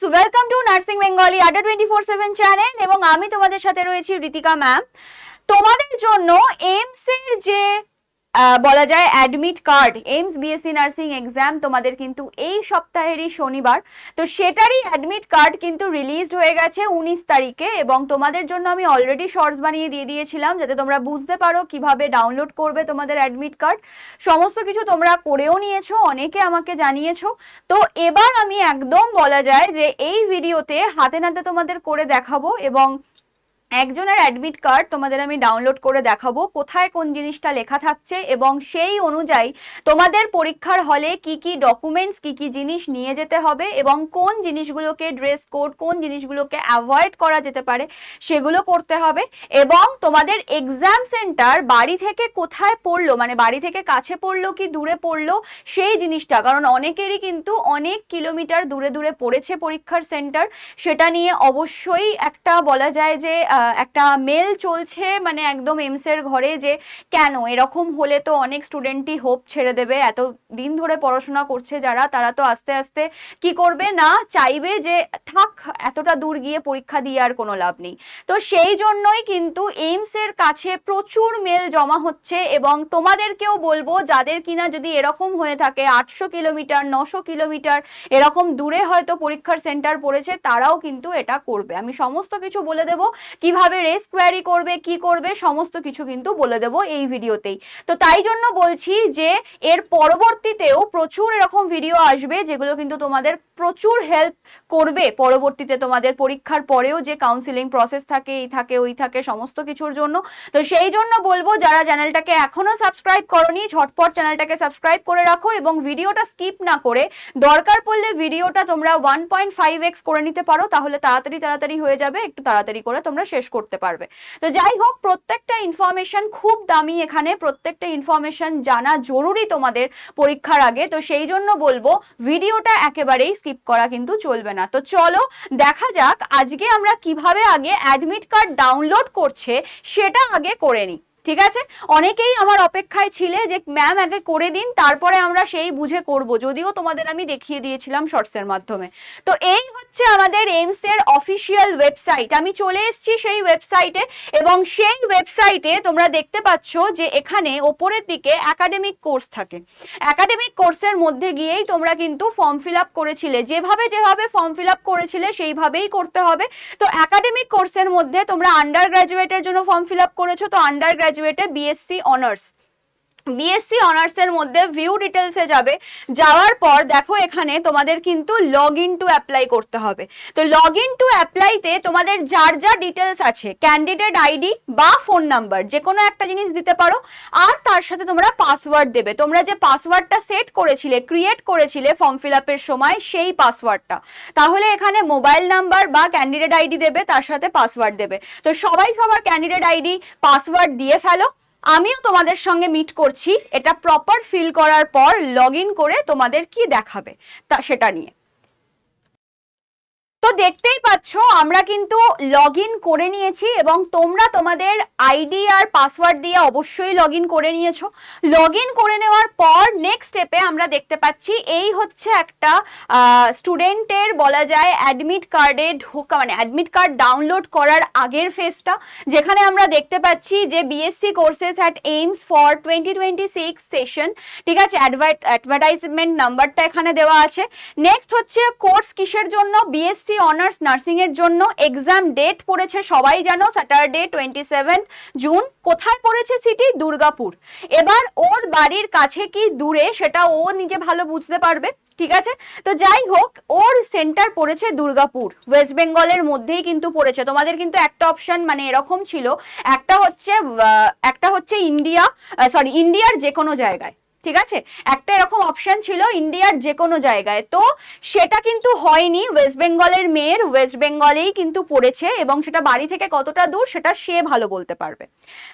Welcome to nursing Bengali আড্ডা 24/7 channel এবং আমি তোমাদের সাথে রয়েছি ঋতিকা ম্যাম। তোমাদের জন্য এইমস এর যে বলা যায় admit card, AIIMS BSc nursing exam তোমাদের কিন্তু এই সপ্তাহেরই শনিবার, তো সেটারই অ্যাডমিট কার্ড কিন্তু রিলিজড হয়ে গেছে 19 তারিখে এবং তোমাদের জন্য আমি অলরেডি শর্টস বানিয়ে দিয়ে দিয়েছিলাম যাতে তোমরা বুঝতে পারো কিভাবে ডাউনলোড করবে তোমাদের অ্যাডমিট কার্ড। সমস্ত কিছু তোমরা করেও নিয়েছো, অনেকে আমাকে জানিয়েছো। তো এবার আমি একদম বলা যায় যে এই ভিডিওতে হাতে নাতে তোমাদের করে দেখাবো এবং একজনের অ্যাডমিট কার্ড তোমাদের আমি ডাউনলোড করে দেখাবো কোথায় কোন জিনিসটা লেখা থাকছে এবং সেই অনুযায়ী তোমাদের পরীক্ষার হলে কি কি ডকুমেন্টস কি কি জিনিস নিয়ে যেতে হবে এবং কোন জিনিসগুলোকে ড্রেস কোড, কোন জিনিসগুলোকে অ্যাভয়েড করা যেতে পারে সেগুলো করতে হবে। এবং তোমাদের এক্সাম সেন্টার বাড়ি থেকে কোথায় পড়লো, মানে বাড়ি থেকে কাছে পড়লো কি দূরে পড়লো সেই জিনিসটা, কারণ অনেকেরই কিন্তু অনেক কিলোমিটার দূরে দূরে পড়েছে পরীক্ষার সেন্টার, সেটা নিয়ে অবশ্যই একটা বলা যায় যে একটা মেল চলছে মানে একদম এইমস এর ঘরে যে কেন এরকম হলে তো অনেক স্টুডেন্টই হোপ ছেড়ে দেবে, এত দিন ধরে পড়াশোনা করছে যারা, তারা তো আস্তে আস্তে কি করবে না চাইবে যে থাক এতটা দূর গিয়ে পরীক্ষা দিয়ে আর কোনো লাভ নেই। তো সেই জন্যই কিন্তু এইমস এর কাছে প্রচুর মেল জমা হচ্ছে এবং তোমাদেরকেও বলবো যাদের কিনা যদি এরকম হয়ে থাকে 800 কিলোমিটার 900 কিলোমিটার এরকম দূরে হয়তো পরীক্ষার সেন্টার পড়েছে, তারাও কিন্তু এটা করবে। আমি সমস্ত কিছু বলে দেবো কিভাবে রেস কোয়ারি করবে, কি করবে, সমস্ত কিছু কিন্তু বলে দেবো এই ভিডিওতেই। তো তাই জন্য বলছি যে এর পরবর্তীতেও প্রচুর এরকম ভিডিও আসবে যেগুলো কিন্তু তোমাদের প্রচুর হেল্প করবে পরবর্তীতে তোমাদের পরীক্ষার পরেও যে কাউন্সিলিং প্রসেস থাকে, এই থাকে ওই থাকে সমস্ত কিছুর জন্য। তো সেই জন্য বলবো যারা চ্যানেলটাকে এখনো সাবস্ক্রাইব করোনি ঝটপট চ্যানেলটাকে সাবস্ক্রাইব করে রাখো এবং ভিডিওটা স্কিপ না করে দরকার পড়লে ভিডিওটা তোমরা 1.5x করে নিতে পারো, তাহলে তাড়াতাড়ি হয়ে যাবে, একটু তাড়াতাড়ি করে তোমরা শেষ করতে পারবে। তো যাই হোক, প্রত্যেকটা ইনফরমেশন খুব দামি, এখানে প্রত্যেকটা ইনফরমেশন জানা জরুরি তোমাদের পরীক্ষার আগে। তো সেই জন্য বলবো ভিডিওটা একেবারেই স্কিপ করা কিন্তু চলবে না। তো চলো দেখা যাক আজকে আমরা কিভাবে আগে অ্যাডমিট কার্ড ডাউনলোড করছে সেটা আগে করে নিই, ঠিক আছে? অনেকেই আমার অপেক্ষায় ছিলে যে ম্যাম আগে করে দিন তারপরে আমরা সেই বুঝে করব, যদিও তোমাদের আমি দেখিয়ে দিয়েছিলাম শর্টসের মাধ্যমে। তো এই হচ্ছে আমাদের এইমস এর অফিসিয়াল ওয়েবসাইট, আমি চলে এসেছি সেই ওয়েবসাইটে এবং সেই ওয়েবসাইটে তোমরা দেখতে পাচ্ছ যে এখানে ওপরের দিকে একাডেমিক কোর্স থাকে। একাডেমিক কোর্সের মধ্যে গিয়েই তোমরা কিন্তু ফর্ম ফিল আপ করেছিলে, যেভাবে ফর্ম ফিল আপ করেছিলে সেইভাবেই করতে হবে। তো একাডেমিক কোর্সের মধ্যে তোমরা আন্ডার গ্র্যাজুয়েটের জন্য ফর্ম ফিল আপ করেছো, তো আন্ডার গ্র্যাজুয়েটে বিএসসি অনার্স, বিএসসি অনার্সের মধ্যে ভিউ ডিটেলসে যাবে, যাওয়ার পর দেখো এখানে তোমাদের কিন্তু লগ ইন টু অ্যাপ্লাই করতে হবে। তো লগ ইন টু অ্যাপ্লাইতে তোমাদের যার যা ডিটেলস আছে ক্যান্ডিডেট আইডি বা ফোন নাম্বার যে কোনো একটা জিনিস দিতে পারো, আর তার সাথে তোমরা পাসওয়ার্ড দেবে। তোমরা যে পাসওয়ার্ডটা সেট করেছিলে, ক্রিয়েট করেছিলে ফর্ম ফিল আপের সময় সেই পাসওয়ার্ডটা, তাহলে এখানে মোবাইল নাম্বার বা ক্যান্ডিডেট আইডি দেবে, তার সাথে পাসওয়ার্ড দেবে। তো সবাই সবার ক্যান্ডিডেট আইডি পাসওয়ার্ড দিয়ে ফেলো, আমিও তোমাদের সঙ্গে মিট করছি এটা প্রপার ফিল করার পর লগ ইন করে তোমাদের কি দেখাবে তা সেটা নিয়ে। তো দেখতেই পাচ্ছ আমরা কিন্তু লগ ইন করে নিয়েছি এবং তোমরা তোমাদের আইডি আর পাসওয়ার্ড দিয়ে অবশ্যই লগ ইন করে নিয়েছো। লগ ইন করে নেওয়ার পর নেক্সট স্টেপে আমরা দেখতে পাচ্ছি এই হচ্ছে একটা স্টুডেন্টের বলা যায় অ্যাডমিট কার্ডে ঢোকা, মানে অ্যাডমিট কার্ড ডাউনলোড করার আগের ফেজটা, যেখানে আমরা দেখতে পাচ্ছি যে BSc courses at AIIMS for 2026 session, ঠিক আছে? অ্যাডভার্টাইজমেন্ট নাম্বারটা এখানে দেওয়া আছে। নেক্সট হচ্ছে কোর্স কিসের জন্য, বিএসসি অনার্স নার্সিং এর জন্য। এক্সাম ডেট পড়েছে সবাই জানো স্যাটারডে 27 জুন। কোথায় পড়েছে সিটি? দুর্গাপুর। এবার ওর বাড়ির কাছে কি দূরে সেটা ও নিজে ভালো বুঝতে পারবে, ঠিক আছে? তো যাই হোক ওর সেন্টার পড়েছে দুর্গাপুর, ওয়েস্ট বেঙ্গলের মধ্যেই কিন্তু পড়েছে। তোমাদের কিন্তু একটা অপশন মানে এরকম ছিল, একটা হচ্ছে ইন্ডিয়ার যে কোনো জায়গায়, ঠিক আছে? একটা এরকম অপশন ছিল ইন্ডিয়ার যে কোনো জায়গায়, তো সেটা কিন্তু হয়নি। ওয়েস্ট বেঙ্গলের মেয়ের ওয়েস্ট বেঙ্গলেই কিন্তু পড়েছে এবং সেটা বাড়ি থেকে কতটা দূর সেটা সে ভালো বলতে পারবে।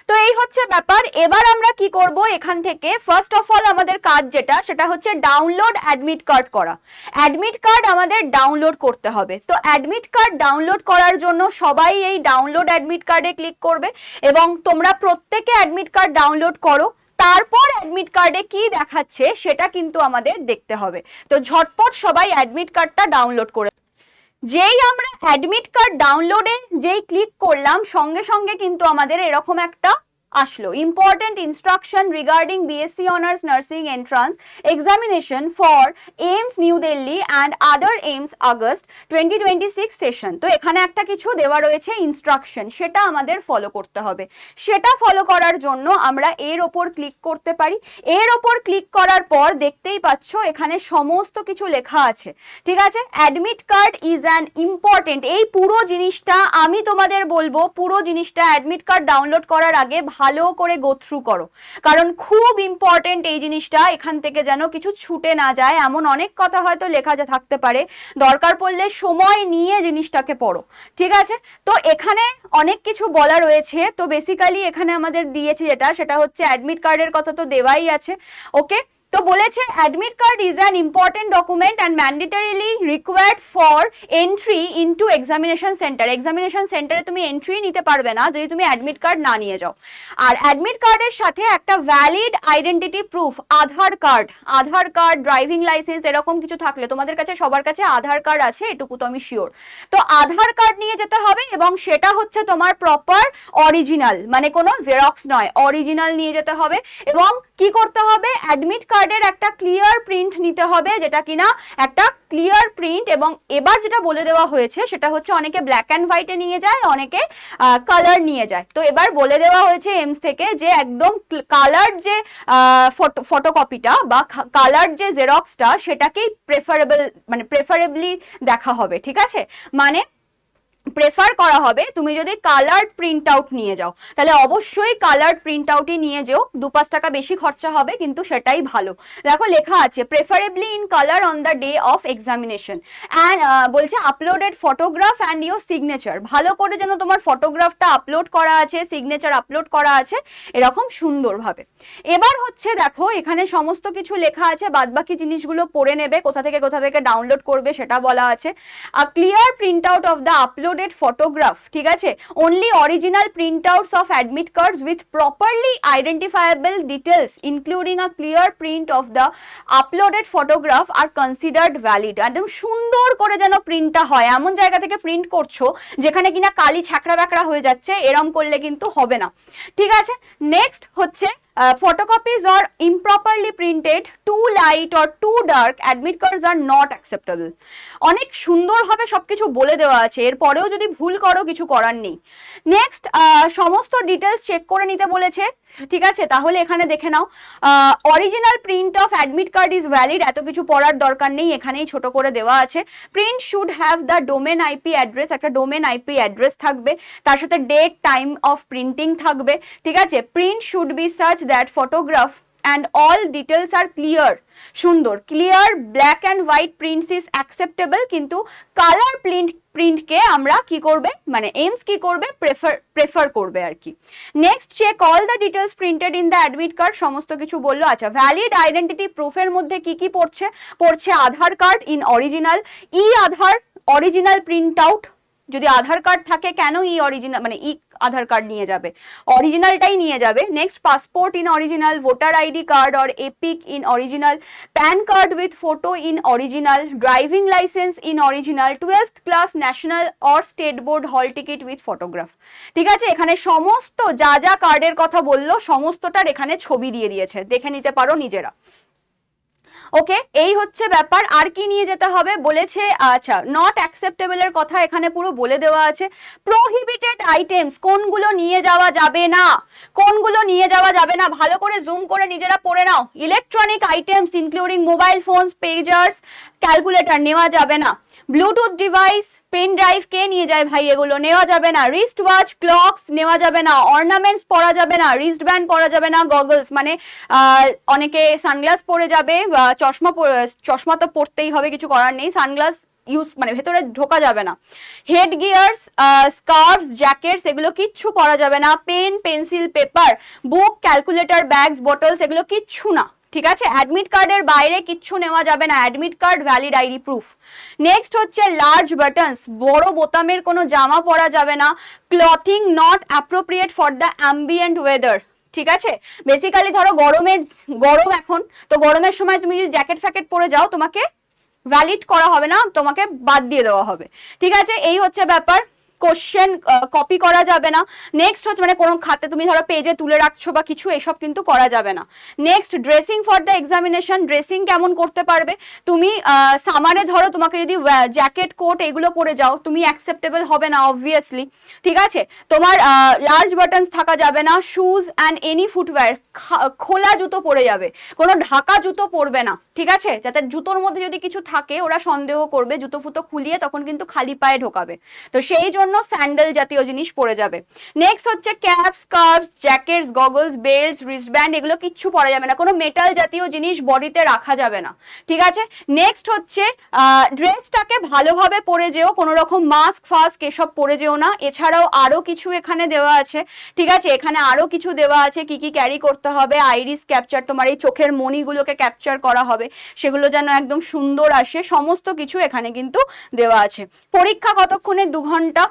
তো এই হচ্ছে ব্যাপার। এবার আমরা কি করব, এখান থেকে ফার্স্ট অফ অল আমাদের কাজ যেটা সেটা হচ্ছে ডাউনলোড অ্যাডমিট কার্ড করা। অ্যাডমিট কার্ড আমাদের ডাউনলোড করতে হবে। তো অ্যাডমিট কার্ড ডাউনলোড করার জন্য সবাই এই ডাউনলোড অ্যাডমিট কার্ডে ক্লিক করবে এবং তোমরা প্রত্যেকে অ্যাডমিট কার্ড ডাউনলোড করো, তারপর অ্যাডমিট কার্ডে কি দেখাচ্ছে সেটা কিন্তু আমাদের দেখতে হবে। তো ঝটপট সবাই অ্যাডমিট কার্ডটা ডাউনলোড করে যেই আমরা অ্যাডমিট কার্ড ডাউনলোডে যেই ক্লিক করলাম সঙ্গে সঙ্গে কিন্তু আমাদের এরকম একটা আসলো, important instruction regarding BSc honours nursing entrance examination for AIIMS New Delhi and other AIIMS August 2026 session. তো এখানে একটা কিছু দেওয়া রয়েছে ইনস্ট্রাকশন, সেটা আমাদের ফলো করতে হবে। সেটা ফলো করার জন্য আমরা এর ওপর ক্লিক করতে পারি। এর ওপর ক্লিক করার পর দেখতেই পাচ্ছ এখানে সমস্ত কিছু লেখা আছে, ঠিক আছে। Admit card is an important, এই পুরো জিনিসটা আমি তোমাদের বলবো, পুরো জিনিসটা অ্যাডমিট কার্ড ডাউনলোড করার আগে ভালো করে গো থ্রু করো, কারণ খুব ইম্পর্টেন্ট এই জিনিসটা, এখান থেকে যেন কিছু ছুটে না যায়। এমন অনেক কথা হয়তো লেখা যা থাকতে পারে, দরকার পড়লে সময় নিয়ে জিনিসটাকে পড়ো, ঠিক আছে। তো এখানে অনেক কিছু বলা রয়েছে। তো বেসিক্যালি এখানে আমাদের দিয়েছে যেটা, সেটা হচ্ছে অ্যাডমিট কার্ডের কথা তো দেওয়াই আছে, ওকে। তো বলেছে admit card is an important document and mandatorily required for entry into examination centre. Examination সেন্টারে তুমি এন্ট্রি নিতে পারবে না যদি তুমি অ্যাডমিট কার্ড না নিয়ে যাও। আর অ্যাডমিট কার্ডের সাথে একটা ভ্যালিড আইডেন্টিটি প্রুফ, আধার কার্ড, ড্রাইভিং লাইসেন্স এরকম কিছু থাকলে, তোমাদের কাছে সবার কাছে আধার কার্ড আছে এটুকু তো আমি শিওর। তো আধার কার্ড নিয়ে যেতে হবে এবং সেটা হচ্ছে তোমার প্রপার অরিজিনাল, মানে কোনো জেরক্স নয়, অরিজিনাল নিয়ে যেতে হবে। এবং কি করতে হবে, অ্যাডমিট কার্ডের একটা ক্লিয়ার প্রিন্ট নিতে হবে, যেটা কিনা একটা ক্লিয়ার প্রিন্ট। এবং এবার যেটা বলে দেওয়া হয়েছে সেটা হচ্ছে অনেকে ব্ল্যাক অ্যান্ড হোয়াইটে নিয়ে যায়, অনেকে কালার নিয়ে যায়। তো এবার বলে দেওয়া হয়েছে এমস থেকে যে একদম কালার যে ফটোকপিটা বা কালার যে জেরক্সটা সেটাকেই প্রেফারেবলি দেখা হবে, ঠিক আছে। মানে প্রেফার করা হবে তুমি যদি কালার্ড প্রিন্ট আউট নিয়ে যাও, তাহলে অবশ্যই কালার্ড প্রিন্ট আউটই নিয়ে যেও। 2-5 টাকা বেশি খরচা হবে কিন্তু সেটাই ভালো। দেখো লেখা আছে preferably in colour on the day of examination and বলছে uploaded photograph and your signature, ভালো করে যেন তোমার ফটোগ্রাফটা আপলোড করা আছে, সিগনেচার আপলোড করা আছে এরকম সুন্দরভাবে। এবার হচ্ছে দেখো এখানে সমস্ত কিছু লেখা আছে, বাদবাকি জিনিসগুলো পড়ে নেবে, কোথা থেকে ডাউনলোড করবে সেটা বলা আছে। A clear print out of the uploaded photograph, ঠিক আছে, only original printouts of admit cards with properly identifiable details including a clear print of the uploaded photograph are considered valid। একদম সুন্দর করে যেন প্রিন্টটা হয়, এমন জায়গা থেকে প্রিন্ট করছো যেখানে কিনা কালি ছ্যাকড়া ব্যাকড়া হয়ে যাচ্ছে, এরম করলে কিন্তু হবে না, ঠিক আছে। নেক্সট হচ্ছে photocopies are improperly printed, too light or too dark admit cards are not acceptable। অনেক সুন্দরভাবে সবকিছু বলে দেওয়া আছে, এরপরেও যদি ভুল করো কিছু করার নেই। নেক্সট সমস্ত ডিটেলস চেক করে নিতে বলেছে, ঠিক আছে। তাহলে এখানে দেখে নাও, original print of admit card is valid, এত কিছু পড়ার দরকার নেই, এখানেই ছোট করে দেওয়া আছে। Print should have the domain IP address, একটা ডোমেন আইপি অ্যাড্রেস থাকবে, তার সাথে ডেট টাইম অফ প্রিন্টিং থাকবে, ঠিক আছে। Print should be such that photograph and all details are clear, সুন্দর clear black and white prints is acceptable, কিন্তু colour প্রিন্টকে আমরা কি করবে, মানে এইমস কি করবে, প্রেফার করবে আর কি। Next check all the details printed in the admit card, সমস্ত কিছু বললো। আচ্ছা, ভ্যালিড আইডেন্টিটি প্রুফের মধ্যে কি কি পড়ছে Aadhaar card in original, e Aadhaar original print out, যদি আধার কার্ড থাকে কেন ই অরিজিনাল, মানে ই আধার কার্ড নিয়ে যাবে, অরিজিনালটাই নিয়ে যাবে। Next passport in original, voter ID card or epic in original, pan card with photo in original, driving licence in original, 12th class national or state board হল ticket with photograph, ঠিক আছে। এখানে সমস্ত যা যা কার্ডের কথা বললো সমস্তটার এখানে ছবি দিয়ে দিয়েছে, দেখে নিতে পারো নিজেরা, ওকে। এই হচ্ছে ব্যাপার। আর কি নিয়ে যেতে হবে বলেছে, আচ্ছা নট অ্যাকসেপ্টেবল এর কথা এখানে পুরো বলে দেওয়া আছে। প্রহিবিটেড আইটেমস, কোনগুলো নিয়ে যাওয়া যাবে না, ভালো করে জুম করে নিজেরা পড়ে নাও। Electronic items including mobile phones, pagers, calculator নেওয়া যাবে না। ব্লুটুথ ডিভাইস, পেন ড্রাইভ কে নিয়ে যায় ভাই, এগুলো নেওয়া যাবে না। রিস্ট ওয়াচ, ক্লকস নেওয়া যাবে না। অর্নামেন্টস পরা যাবে না, রিস্ট ব্যান্ড পরা যাবে না। গগলস মানে অনেকে সানগ্লাস পরে যাবে, চশমা তো পরতেই হবে, কিছু করার নেই, সানগ্লাস ইউজ মানে ভেতরে ঢোকা যাবে না। হেড গিয়ার্স, স্কার্ফস, জ্যাকেটস এগুলো কিচ্ছু পরা যাবে না। পেন, পেন্সিল, পেপার, বুক, ক্যালকুলেটর, ব্যাগস, বটলস এগুলো কিচ্ছু না, ঠিক আছে। অ্যাডমিট কার্ডের বাইরে কিচ্ছু নেওয়া যাবে না, admit card valid ID proof. Next হচ্ছে লার্জ বাটনস, বড় বোতামের কোনো জামা পরা যাবে না। Clothing not appropriate for the ambient weather, ঠিক আছে। বেসিক্যালি ধরো গরম এখন, তো গরমের সময় তুমি যদি জ্যাকেট ফ্যাকেট পরে যাও তোমাকে ভ্যালিড করা হবে না, তোমাকে বাদ দিয়ে দেওয়া হবে। ঠিক আছে, এই হচ্ছে ব্যাপার। কোশ্চেন কপি করা যাবে না। নেক্সট হচ্ছে মানে কোনো খাতে তুমি ধরো পেজে তুলে রাখছো বা কিছু, এসব কিন্তু করা যাবে না। Next dressing for the examination. Dressing কেমন করতে পারবে তুমি? সামারে ধরো তোমাকে যদি জ্যাকেট কোট এগুলো পরে যাও, তুমি অ্যাকসেপ্টেবল হবে না অবভিয়াসলি। ঠিক আছে, তোমার লার্জ বাটনস থাকা যাবে না। শুজ অ্যান্ড এনি ফুটওয়্যার, খোলা জুতো পরে যাবে, কোনো ঢাকা জুতো পরবে না। ঠিক আছে, যাতে জুতোর মধ্যে যদি কিছু থাকে ওরা সন্দেহ করবে, জুতো ফুতো খুলিয়ে তখন কিন্তু খালি পায়ে ঢোকাবে। তো সেই জন্য স্যান্ডেল জাতীয় জিনিস পরে যাবে। নেক্সট হচ্ছে cap, scarf, jackets, goggles, belts, wristband এগুলো কিচ্ছু পরা যাবে না। কোনো মেটাল জাতীয় জিনিস বডিতে রাখা যাবে না। ঠিক আছে, নেক্সট হচ্ছে ড্রেসটাকে ভালোভাবে পরে যেও, কোনো রকম মাস্ক ফাস্ক এসব পরে যেও না। এছাড়াও আরো কিছু এখানে দেওয়া আছে। ঠিক আছে, এখানে আরো কিছু দেওয়া আছে কি কি ক্যারি করতে হবে। আইরিস ক্যাপচার, তোমার এই চোখের মণিগুলোকে ক্যাপচার করা হবে, সেগুলো যেন একদম সুন্দর আসে, সমস্ত কিছু এখানে কিন্তু দেওয়া আছে। পরীক্ষা কতক্ষণে? 2 ঘন্টা।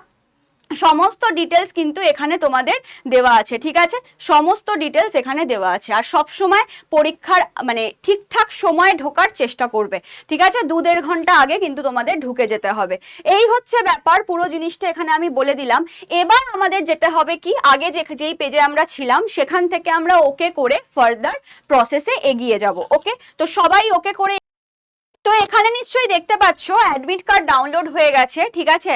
সমস্ত ডিটেলস কিন্তু এখানে তোমাদের দেওয়া আছে। ঠিক আছে, সমস্ত ডিটেলস এখানে দেওয়া আছে। আর সব সময় পরীক্ষার মানে ঠিকঠাক সময় ঢোকার চেষ্টা করবে। ঠিক আছে, 2-1.5 ঘন্টা আগে কিন্তু তোমাদের ঢুকে যেতে হবে। এই হচ্ছে ব্যাপার, পুরো জিনিসটা এখানে আমি বলে দিলাম। এবার আমাদের যেটা হবে কি, আগে যেই পেজে আমরা ছিলাম সেখান থেকে আমরা ওকে করে ফার্দার প্রসেসে এগিয়ে যাব। ওকে, তো সবাই ওকে করে। তো এখানে নিশ্চয়ই দেখতে পাচ্ছ অ্যাডমিট কার্ড ডাউনলোড হয়ে গেছে। ঠিক আছে,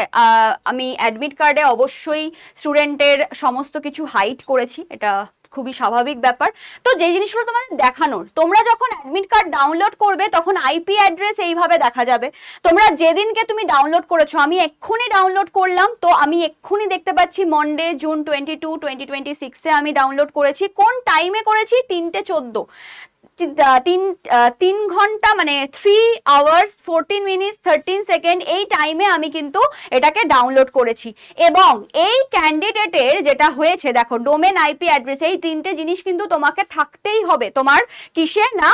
আমি অ্যাডমিট কার্ডে অবশ্যই স্টুডেন্টের সমস্ত কিছু হাইড করেছি, এটা খুবই স্বাভাবিক ব্যাপার। তো যে জিনিসগুলো তোমাদের দেখানোর, তোমরা যখন অ্যাডমিট কার্ড ডাউনলোড করবে তখন আইপি অ্যাড্রেস এইভাবে দেখা যাবে। তোমরা যেদিনকে তুমি ডাউনলোড করেছো, আমি এক্ষুনি ডাউনলোড করলাম, তো আমি এক্ষুনি দেখতে পাচ্ছি মন্ডে জুন 22, 2026 আমি ডাউনলোড করেছি। কোন টাইমে করেছি? 3:14, 3 ঘন্টা মানে 3 hours 14 minutes 13 সেকেন্ড, এই টাইমে আমি কিন্তু এটাকে ডাউনলোড করেছি। এবং এই ক্যান্ডিডেটের যেটা হয়েছে দেখো, ডোমেন, আইপি অ্যাড্রেস, এই 3টে জিনিস কিন্তু তোমাকে থাকতেই হবে। তোমার কিসে না,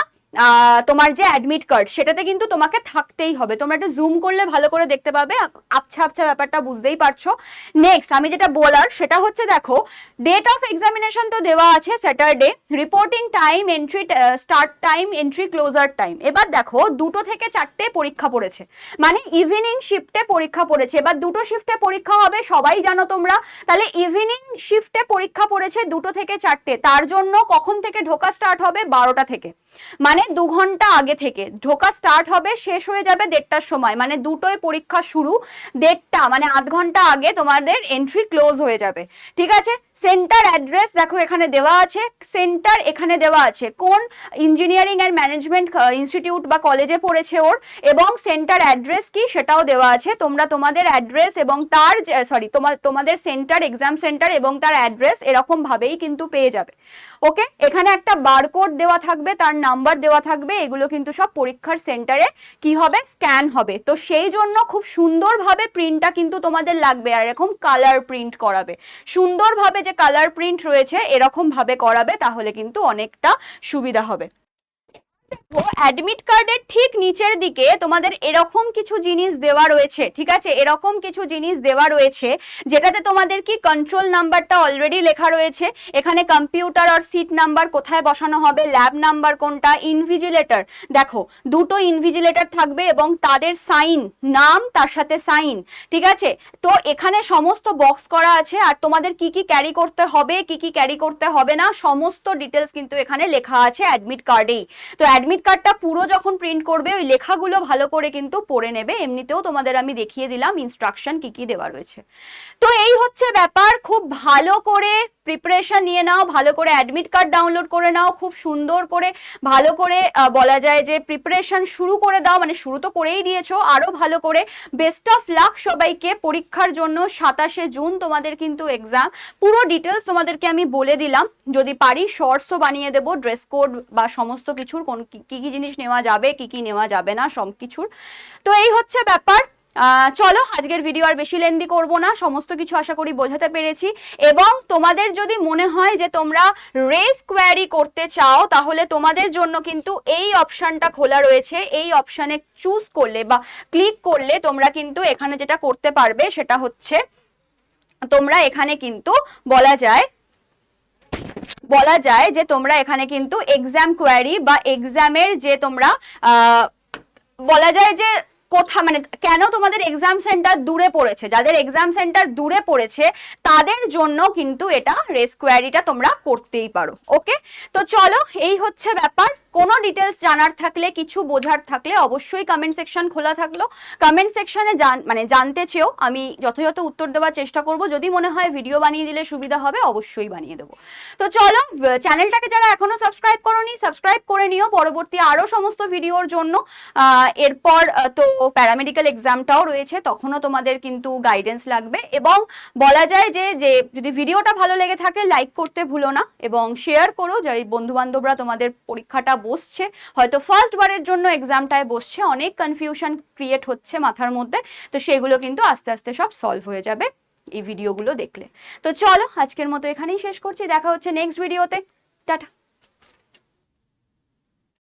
তোমার যে অ্যাডমিট কার্ড সেটাতে কিন্তু তোমাকে থাকতেই হবে। তোমরা একটু জুম করলে ভালো করে দেখতে পাবে, আবছা আবছা ব্যাপারটা বুঝতেই পারছো। নেক্সট আমি যেটা বলার সেটা হচ্ছে দেখো, ডেট অফ এক্সামিনেশন তো দেওয়া আছে Saturday, reporting time, entry start time, entry closure time. এবার দেখো 2টো থেকে 4টে পরীক্ষা পড়েছে, মানে ইভিনিং শিফটে পরীক্ষা পড়েছে। এবার 2টো শিফটে পরীক্ষা হবে সবাই জানো তোমরা, তাহলে ইভিনিং শিফটে পরীক্ষা পড়েছে 2টো থেকে 4টে। তার জন্য কখন থেকে ঢোকা স্টার্ট হবে? 12টা থেকে, মানে 2 ঘন্টা আগে থেকে ঢোকা স্টার্ট হবে, শেষ হয়ে যাবে 1:30টার সময়। মানে 2টোয় পরীক্ষা শুরু, 1:30 মানে আধ ঘন্টা আগে তোমাদের এন্ট্রি ক্লোজ হয়ে যাবে। ঠিক আছে, সেন্টার অ্যাড্রেস দেখো এখানে দেওয়া আছে, সেন্টার এখানে দেওয়া আছে, কোন ইঞ্জিনিয়ারিং অ্যান্ড ম্যানেজমেন্ট ইনস্টিটিউট বা কলেজে পড়েছে ওর, এবং সেন্টার অ্যাড্রেস কি সেটাও দেওয়া আছে। তোমরা তোমাদের অ্যাড্রেস এবং তার তোমাদের সেন্টার, এক্সাম সেন্টার এবং তার অ্যাড্রেস এরকম ভাবেই কিন্তু পেয়ে যাবে। ওকে, এখানে একটা বারকোড দেওয়া থাকবে, তার নাম্বার দেওয়া থাকবে, এগুলো কিন্তু সব পরীক্ষার সেন্টারে কি হবে? স্ক্যান হবে। তো সেই জন্য খুব সুন্দরভাবে প্রিন্টটা কিন্তু তোমাদের লাগবে, আর এরকম কালার প্রিন্ট করাবে সুন্দরভাবে, যে কালার প্রিন্ট রয়েছে এরকম ভাবে করাবে, তাহলে কিন্তু অনেকটা সুবিধা হবে। অ্যাডমিট কার্ডের ঠিক নিচের দিকে তোমাদের এরকম কিছু জিনিস দেওয়া রয়েছে। ঠিক আছে, এরকম কিছু জিনিস দেওয়া রয়েছে যেটাতে তোমাদের কি কন্ট্রোল নাম্বারটা অলরেডি লেখা রয়েছে। এখানে কম্পিউটার আর সিট নাম্বার কোথায় বসানো হবে, ল্যাব নাম্বার কোনটা, ইনভিজিলেটর দেখো 2টো ইনভিজিলেটর থাকবে এবং তাদের সাইন, নাম তার সাথে সাইন। ঠিক আছে, তো এখানে সমস্ত বক্স করা আছে, আর তোমাদের কি কি ক্যারি করতে হবে, কি কি ক্যারি করতে হবে না, সমস্ত ডিটেলস কিন্তু এখানে লেখা আছে অ্যাডমিট কার্ডেই। তো অ্যাডমিট কার্ডটা পুরো যখন প্রিন্ট করবে ওই লেখাগুলো ভালো করে কিন্তু পড়ে নেবে। এমনিতেও তোমাদের আমি দেখিয়ে দিলাম ইনস্ট্রাকশন কি কি দেওয়া রয়েছে। তো এই হচ্ছে ব্যাপার, খুব ভালো করে প্রিপারেশন নিয়ে নাও, ভালো করে অ্যাডমিট কার্ড ডাউনলোড করে নাও, খুব সুন্দর করে ভালো করে বলা যায় যে প্রিপারেশন শুরু করে দাও, মানে শুরু তো করেই দিয়েছো, আরো ভালো করে। বেস্ট অফ লাক সবাইকে পরীক্ষার জন্য। 27শে জুন তোমাদের কিন্তু এক্সাম, পুরো ডিটেলস তোমাদেরকে আমি বলে দিলাম। যদি পারি শর্টসও বানিয়ে দেবো, ড্রেস কোড বা সমস্ত কিছুর, কোন কি কি জিনিস নেওয়া যাবে, কি কি নেওয়া যাবে না, সব কিছুর। তো এই হচ্ছে ব্যাপার। চলো আজকের ভিডিও আর বেশি লেন্দি করব না, সমস্ত কিছু আশা করি বোঝাতে পেরেছি। এবং তোমাদের যদি মনে হয় যে তোমরা রেস কোয়ারি করতে চাও, তাহলে তোমাদের জন্য কিন্তু এই অপশনটা খোলা রয়েছে। এই অপশনে চুজ করলে বা ক্লিক করলে তোমরা কিন্তু এখানে যেটা করতে পারবে সেটা হচ্ছে, তোমরা এখানে কিন্তু বলা যায় যে তোমরা এখানে কিন্তু এক্সাম কোয়ারি বা এক্সামের যে তোমরা বলা যায় যে মানে কেন তোমাদের এক্সাম সেন্টার দূরে পড়েছে, যাদের এক্সাম সেন্টার দূরে পড়েছে তাদের জন্য কিন্তু এটা রেস কোয়ারিটা তোমরা করতেই পারো। ওকে, তো চলো এই হচ্ছে ব্যাপার। কোনো ডিটেলস জানার থাকলে, কিছু বোঝার থাকলে অবশ্যই কমেন্ট সেকশন খোলা থাকলো, কমেন্ট সেকশনে মানে জানতে চেও, আমি যথাযথ উত্তর দেওয়ার চেষ্টা করব। যদি মনে হয় ভিডিও বানিয়ে দিলে সুবিধা হবে অবশ্যই বানিয়ে দেবো। তো চলো, চ্যানেলটাকে যারা এখনো সাবস্ক্রাইব করোনি সাবস্ক্রাইব করে নিও পরবর্তী আরো সমস্ত ভিডিওর জন্য। এরপর তো প্যারামেডিক্যাল এক্সামটাও রয়েছে, তখনও তোমাদের কিন্তু গাইডেন্স লাগবে। এবং বলা যায় যে যদি ভিডিওটা ভালো লেগে থাকে লাইক করতে ভুলো না এবং শেয়ার করো, যারা বন্ধু বান্ধবরা তোমাদের পরীক্ষাটা বসছে, হয়তো ফার্স্ট বারের জন্য এক্সামটায় বসছে, অনেক কনফিউশন ক্রিয়েট হচ্ছে মাথার মধ্যে, তো সেগুলো কিন্তু আস্তে আস্তে সব সলভ হয়ে যাবে এই ভিডিওগুলো দেখলে। তো চলো আজকের মতো এখানেই শেষ করছি, দেখা হচ্ছে নেক্সট ভিডিওতে। টাটা।